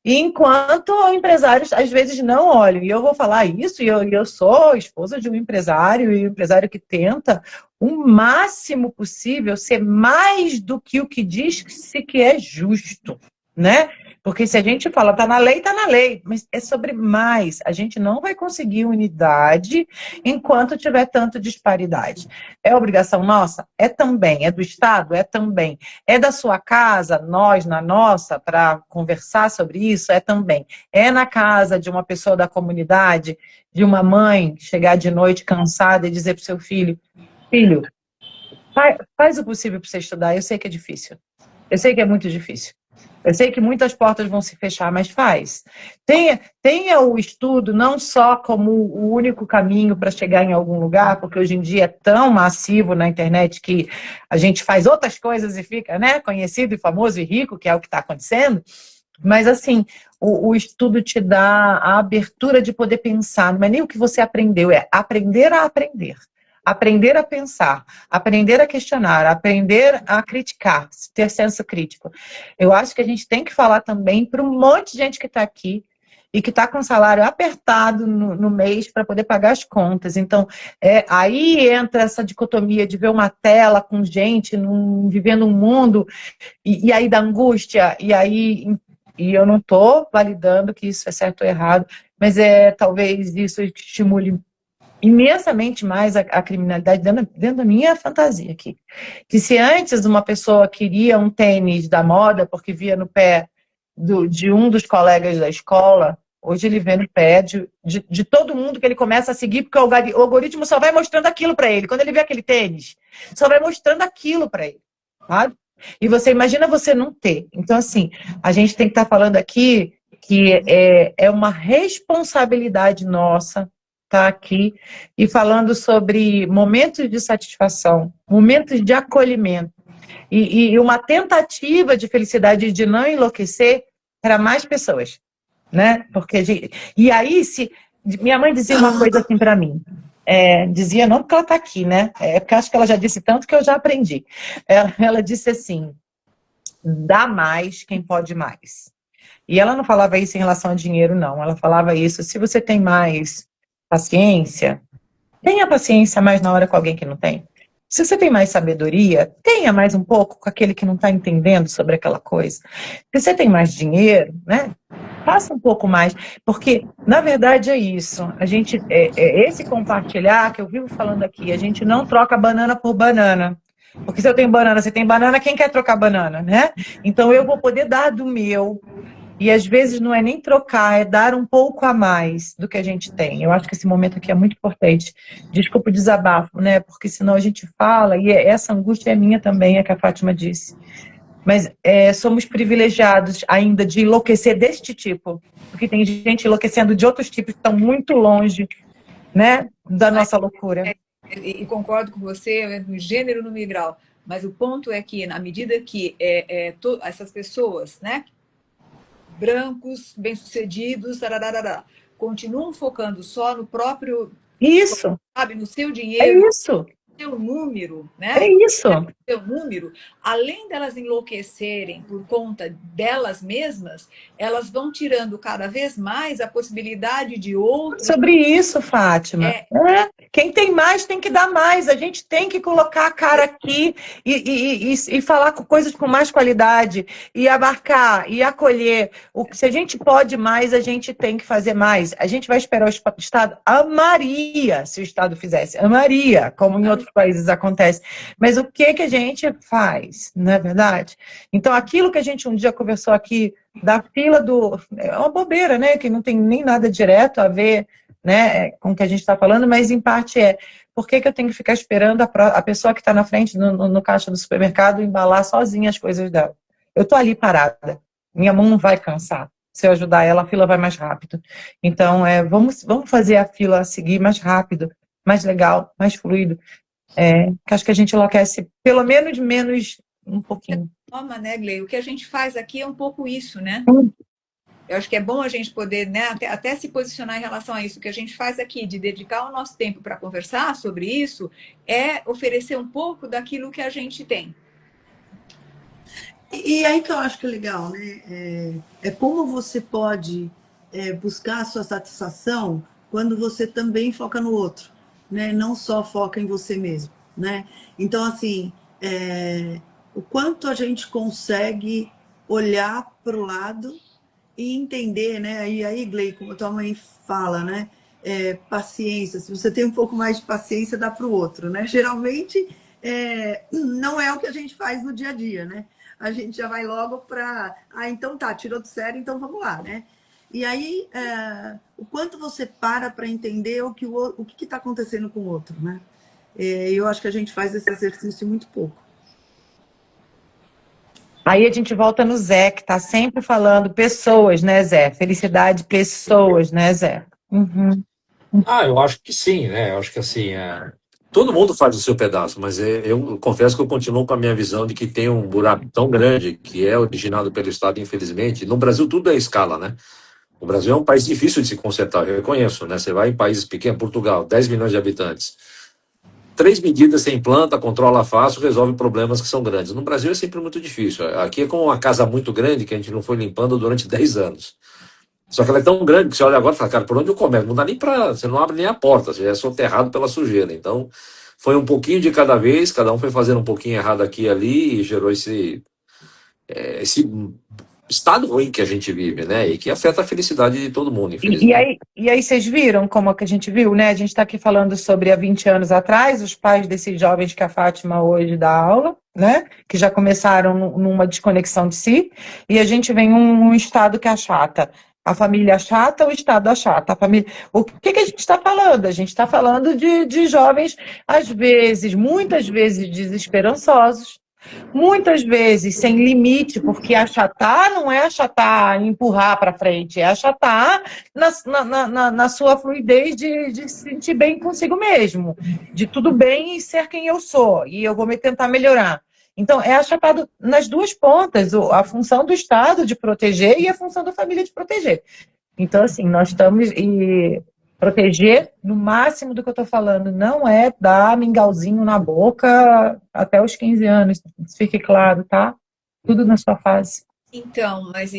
enquanto empresários às vezes não olham. E eu vou falar isso, e eu sou esposa de um empresário, e um empresário que tenta o máximo possível ser mais do que o que diz-se que é justo, né? Porque se a gente fala, tá na lei, mas é sobre mais. A gente não vai conseguir unidade enquanto tiver tanta disparidade. É obrigação nossa? É também. É do Estado? É também. É da sua casa, nós, na nossa, para conversar sobre isso? É também. É na casa de uma pessoa da comunidade, de uma mãe chegar de noite cansada e dizer para o seu filho, faz o possível para você estudar. Eu sei que é difícil. Eu sei que é muito difícil. Eu sei que muitas portas vão se fechar, mas faz. Tenha o estudo não só como o único caminho para chegar em algum lugar, porque hoje em dia é tão massivo na internet que a gente faz outras coisas e fica, né, conhecido e famoso e rico, que é o que está acontecendo. Mas, assim, o estudo te dá a abertura de poder pensar. Não é nem o que você aprendeu, é aprender a aprender. Aprender a pensar, aprender a questionar, aprender a criticar, ter senso crítico. Eu acho que a gente tem que falar também para um monte de gente que está aqui e que está com salário apertado no mês para poder pagar as contas. Então, aí entra essa dicotomia de ver uma tela com gente vivendo um mundo e aí da angústia, e eu não estou validando que isso é certo ou errado, mas talvez isso estimule imensamente mais a criminalidade dentro da minha fantasia aqui. Que se antes uma pessoa queria um tênis da moda porque via no pé de um dos colegas da escola, hoje ele vê no pé de todo mundo que ele começa a seguir, porque o algoritmo só vai mostrando aquilo para ele. Quando ele vê aquele tênis, só vai mostrando aquilo para ele, sabe? E você imagina você não ter. Então, assim, a gente tem que estar falando aqui que é uma responsabilidade nossa estar aqui e falando sobre momentos de satisfação, momentos de acolhimento e uma tentativa de felicidade de não enlouquecer para mais pessoas, né? E aí, minha mãe dizia uma coisa assim para mim, dizia não porque ela está aqui, né? Porque acho que ela já disse tanto que eu já aprendi. Ela disse assim, dá mais quem pode mais. E ela não falava isso em relação a dinheiro, não. Ela falava isso, se você tem mais paciência, tenha paciência mais na hora com alguém que não tem. Se você tem mais sabedoria, tenha mais um pouco com aquele que não está entendendo sobre aquela coisa. Se você tem mais dinheiro, né? Faça um pouco mais, porque na verdade é isso. A gente esse compartilhar que eu vivo falando aqui. A gente não troca banana por banana, porque se eu tenho banana, você tem banana, quem quer trocar banana, né? Então eu vou poder dar do meu. E às vezes não é nem trocar, é dar um pouco a mais do que a gente tem. Eu acho que esse momento aqui é muito importante. Desculpa o desabafo, né? Porque senão a gente fala, e essa angústia é minha também, é que a Fátima disse. Mas somos privilegiados ainda de enlouquecer deste tipo. Porque tem gente enlouquecendo de outros tipos que estão muito longe, né, da nossa loucura. E concordo com você, no gênero, no grau. Mas o ponto é que, na medida que essas pessoas, né, brancos, bem-sucedidos, continuam focando só no próprio... Isso. Sabe, no seu dinheiro. É isso. Seu número, né? É isso. Seu número, além delas enlouquecerem por conta delas mesmas, elas vão tirando cada vez mais a possibilidade de outros. Sobre isso, Fátima. Quem tem mais tem que dar mais. A gente tem que colocar a cara aqui e falar com coisas com mais qualidade, e abarcar, e acolher. Se a gente pode mais, a gente tem que fazer mais. A gente vai esperar o Estado? Amaria se o Estado fizesse. Amaria, como em outros países acontece. Mas o que a gente faz, não é verdade? Então, aquilo que a gente um dia conversou aqui, da fila do... É uma bobeira, né? Que não tem nem nada direto a ver, né, com o que a gente está falando, mas em parte por que eu tenho que ficar esperando a pessoa que está na frente no caixa do supermercado embalar sozinha as coisas dela? Eu estou ali parada. Minha mão não vai cansar. Se eu ajudar ela, a fila vai mais rápido. Então, vamos fazer a fila seguir mais rápido, mais legal, mais fluido. Que acho que a gente enlouquece pelo menos um pouquinho. Toma, né, Glei? O que a gente faz aqui é um pouco isso, né? Eu acho que é bom a gente poder, né, até se posicionar em relação a isso. O que a gente faz aqui, de dedicar o nosso tempo para conversar sobre isso, é oferecer um pouco daquilo que a gente tem. E aí que eu acho que é legal, né? É como você pode buscar a sua satisfação quando você também foca no outro, né? Não só foca em você mesmo, né? Então, assim, o quanto a gente consegue olhar para o lado e entender, né? E aí, Glei, como a tua mãe fala, né? Paciência. Se você tem um pouco mais de paciência, dá para o outro, né? Geralmente, não é o que a gente faz no dia a dia, né? A gente já vai logo para... então tá, tirou do sério, então vamos lá, né? E aí, o quanto você para entender o que está acontecendo com o outro, né? Eu acho que a gente faz esse exercício muito pouco. Aí a gente volta no Zé, que está sempre falando pessoas, né, Zé? Felicidade, pessoas, né, Zé? Uhum. Eu acho que sim, né? Eu acho que assim, todo mundo faz o seu pedaço, mas eu confesso que eu continuo com a minha visão de que tem um buraco tão grande que é originado pelo Estado, infelizmente. No Brasil tudo é escala, né? O Brasil é um país difícil de se consertar, eu reconheço, né? Você vai em países pequenos, Portugal, 10 milhões de habitantes. 3 medidas você implanta, controla fácil, resolve problemas que são grandes. No Brasil é sempre muito difícil. Aqui é como uma casa muito grande que a gente não foi limpando durante 10 anos. Só que ela é tão grande que você olha agora e fala, cara, por onde eu começo? Não dá nem pra... Você não abre nem a porta, você é soterrado pela sujeira. Então, foi um pouquinho de cada vez, cada um foi fazendo um pouquinho errado aqui e ali e gerou esse estado ruim que a gente vive, né? E que afeta a felicidade de todo mundo, infelizmente. E aí vocês viram como que a gente viu, né? A gente está aqui falando sobre há 20 anos atrás, os pais desses jovens que a Fátima hoje dá aula, né? Que já começaram numa desconexão de si, e a gente vem um estado que achata. A família achata, o Estado achata. A família... O que a gente está falando? A gente está falando de jovens, às vezes, muitas vezes, desesperançosos, muitas vezes sem limite, porque achatar não é achatar, empurrar para frente, é achatar na sua fluidez de se sentir bem consigo mesmo, de tudo bem e ser quem eu sou, e eu vou tentar melhorar. Então, é achatado nas duas pontas, a função do Estado de proteger e a função da família de proteger. Então, assim, nós estamos... Proteger, no máximo do que eu estou falando, não é dar mingauzinho na boca até os 15 anos. Fique claro, tá? Tudo na sua fase. Então, mas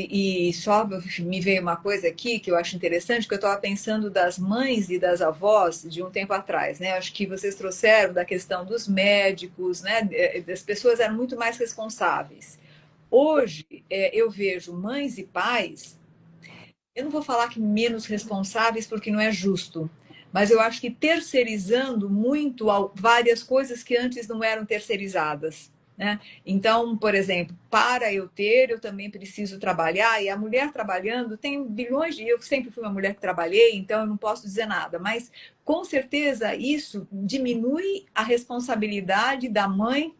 só me veio uma coisa aqui que eu acho interessante, que eu estava pensando das mães e das avós de um tempo atrás, né? Acho que vocês trouxeram da questão dos médicos, né? As pessoas eram muito mais responsáveis. Hoje, eu vejo mães e pais, eu não vou falar que menos responsáveis, porque não é justo, mas eu acho que terceirizando muito várias coisas que antes não eram terceirizadas. Né? Então, por exemplo, para eu também preciso trabalhar, e a mulher trabalhando tem bilhões de. Eu sempre fui uma mulher que trabalhei, então eu não posso dizer nada, mas com certeza isso diminui a responsabilidade da mãe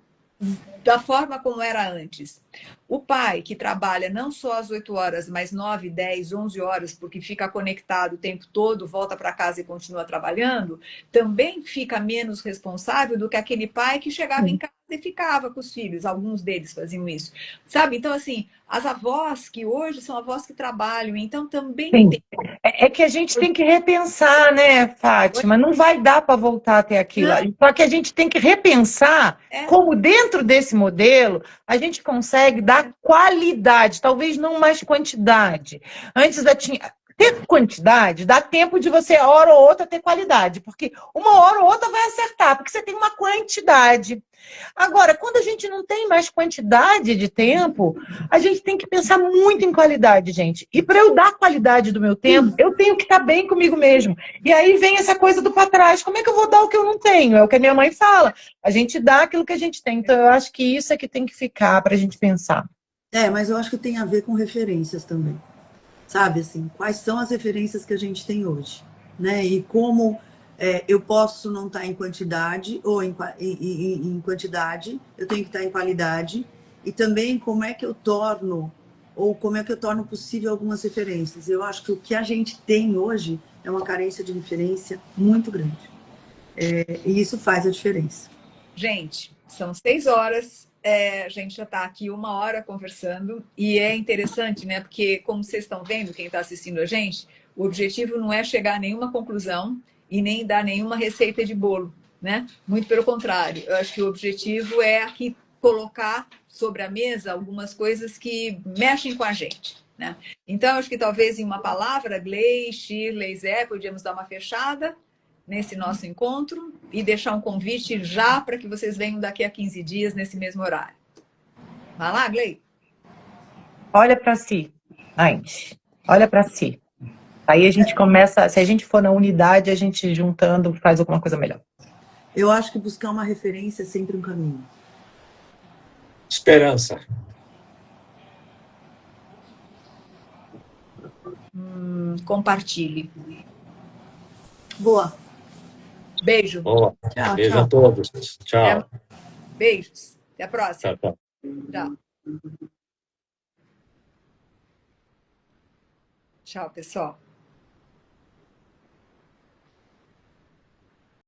da forma como era antes. O pai que trabalha não só às 8 horas, mas 9, 10, 11 horas, porque fica conectado o tempo todo, volta para casa e continua trabalhando, também fica menos responsável do que aquele pai que chegava em casa e ficava com os filhos. Alguns deles faziam isso. Sabe? Então, assim, as avós que hoje são avós que trabalham, então também Sim. tem. É que a gente tem que repensar, né, Fátima? Não vai dar para voltar até aquilo. Não, Só que a gente tem que repensar como dentro desse modelo a gente consegue dar qualidade, talvez não mais quantidade. Antes ter quantidade, dá tempo de você, hora ou outra, ter qualidade, porque uma hora ou outra vai acertar, porque você tem uma quantidade. Agora, quando a gente não tem mais quantidade de tempo, a gente tem que pensar muito em qualidade, gente. E para eu dar qualidade do meu tempo, eu tenho que estar bem comigo mesmo. E aí vem essa coisa do para trás. Como é que eu vou dar o que eu não tenho? É o que a minha mãe fala. A gente dá aquilo que a gente tem. Então, eu acho que isso é que tem que ficar para a gente pensar. Mas eu acho que tem a ver com referências também. Sabe, assim, quais são as referências que a gente tem hoje, né? E como eu posso não estar em quantidade, ou em quantidade, eu tenho que estar em qualidade, e também como é que eu torno, ou como é que eu torno possível algumas referências. Eu acho que o que a gente tem hoje é uma carência de referência muito grande. E isso faz a diferença. Gente, são 6 horas. A gente já está aqui 1 hora conversando e é interessante, né? Porque, como vocês estão vendo, quem está assistindo a gente, o objetivo não é chegar a nenhuma conclusão e nem dar nenhuma receita de bolo, né? Muito pelo contrário, eu acho que o objetivo é aqui colocar sobre a mesa algumas coisas que mexem com a gente, né? Então, acho que talvez em uma palavra, Glei, Shirley, Zé, podíamos dar uma fechada nesse nosso encontro e deixar um convite já para que vocês venham daqui a 15 dias nesse mesmo horário. Vai lá, Glei. Olha para si, gente. Olha para si. Aí a gente começa, se a gente for na unidade, a gente juntando faz alguma coisa melhor. Eu acho que buscar uma referência é sempre um caminho. Esperança. Compartilhe. Boa. Beijo. Boa. Tchau, Beijo tchau. a todos. Tchau. Beijos. Até a próxima. Tchau, tchau. Tchau. Tchau, pessoal.